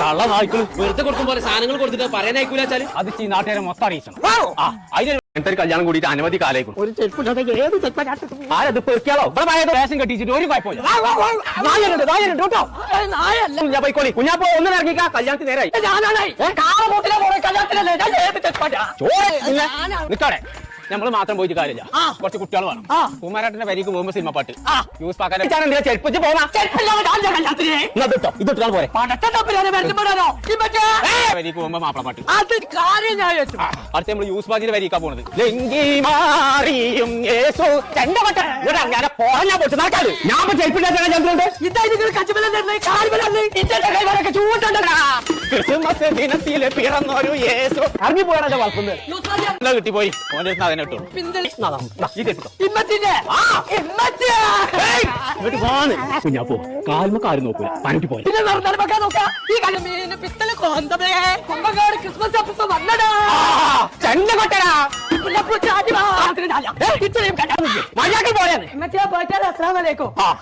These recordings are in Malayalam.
കള്ള നായ്ക്കള് വെറുതെ കൊടുക്കും പോലെ സാധനങ്ങൾ കൊടുത്തിട്ട് പറയാനായിക്കൂല വെച്ചാല് അത് ഈ നാട്ടുകാരെ മൊത്തം അറിയിക്കണം. അതിന് എന്തൊരു കല്യാണം കൂടിയിട്ട് അനവധി കാലായിക്കും. ഒരു ആരത് പെറുക്കിയാലോ ഇവിടെ വേഷം കെട്ടിച്ചിട്ട് ഒരു കുഴപ്പമില്ല. ഞാൻ പോയിക്കോളി കുഞ്ഞാപ്പോ ഒന്നും ഇറങ്ങിക്കാ കല്യാണത്തിന് നേരായി നിക്കാടെ. നമ്മള് മാത്രം പോയിട്ട് കാര്യമില്ല, കുറച്ച് കുട്ടികൾ വേണം. കുമാരേട്ടന്റെ വരിക്ക് പോകുമ്പോ സിനിമ പാട്ട് യൂസ് പാക്കാൻ ചെരുപ്പിച്ച് പോകാം. ഇതിട്ടാൽ പോരെ വരിക്ക് പോകുമ്പോ മാപ്പിള പാട്ട്. അടുത്ത നമ്മള് യൂസ് പാജിന്റെ വരിക്കാ പോണത്. അങ്ങനെ പോരാ പൊട്ട് നടക്കാറ്. ഞാൻ ക്രിസ്മസ് ദിനത്തില് പിറന്നൊരു യേശു ഇറങ്ങി പോയാണോ വളർത്തുന്നത്. കിട്ടിപ്പോയി ഓന്റെ കുഞ്ഞാപ്പോ കാൽമ കാര്യം നോക്കൂല പനിക്ക് പോയി.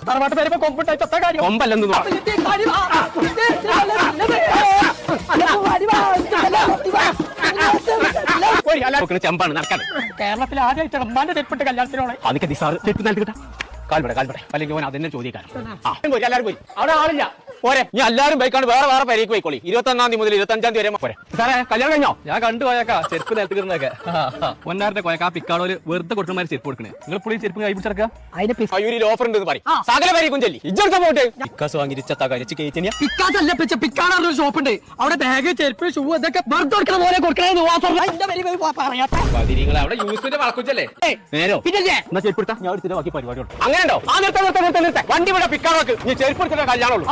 തറവാട്ട് വരുമ്പോ കൊമ്പിട്ടായി തൊത്ത കാര്യം കൊമ്പല്ലെന്ന് ചെമ്പാണ് നടക്കാൻ. കേരളത്തിൽ ആദ്യമായിട്ട് അമ്മാന്റെ തെറ്റിപ്പെട്ട കല്യാണത്തിനോടെ അതൊക്കെ നിസാറ് തെറ്റ് നൽകിട്ട കാൽപട അല്ലെങ്കിൽ ഓൻ അതിനെ ചോദിക്കാൻ. എല്ലാവരും പോയി അവിടെ ആളില്ല പോരെ. ഞാൻ എല്ലാവരും ബൈക്കാണ് വേറെ വേറെ പരിക്ക് പോയിക്കോളി. 21-ാം തീയതി മുതൽ 25-ാം തീയതി വരെ പോരെ. സാറേ കല്യാണം കഴിഞ്ഞോ? ഞാൻ കണ്ടു പോയേക്കാ ചെരുപ്പ് നിലത്ത് കിടന്നൊക്കെ ഒന്നാരത്തെ പോയേക്കാ പിക്കാളോര് വെറുതെ കൊടുക്കുന്നമാര് ചെരുപ്പ് കൊടുക്കണേ. നിങ്ങൾ പുള്ളി ചെരുപ്പ് കൈ പിടിച്ചെടുക്കുക. അതിന് ഓഫർ ഉണ്ടെന്ന് പറയും. സകല പരിക്കും ചെല്ലി ഇജ്ജെടുത്ത പോട്ടെ പിക്കാസ് വാങ്ങി പിക്കാണൊരു ഷോപ്പ് ഉണ്ട്. അവിടെ ബാഗ് ചെരുപ്പ് ഷൂ ഇതൊക്കെ വെറുതെ കൊടുക്കുന്ന പോലെ കൊടുക്കണേ. അവിടെ യൂസിന്റെ വളക്കുച്ചല്ലേ നേരോ പിന്നെ എന്നാ ചെരുപ്പ് എടുത്താ ഞാൻ എടുത്തിട്ട് ബാക്കി പരിപാടി. അങ്ങനെയുണ്ടോ? ആ നിർത്ത വണ്ടി ഇവിടെ പിക്കാണോക്ക് നീ ചെരുപ്പ് എടുത്തിട്ട് കല്യാണുള്ളൂ.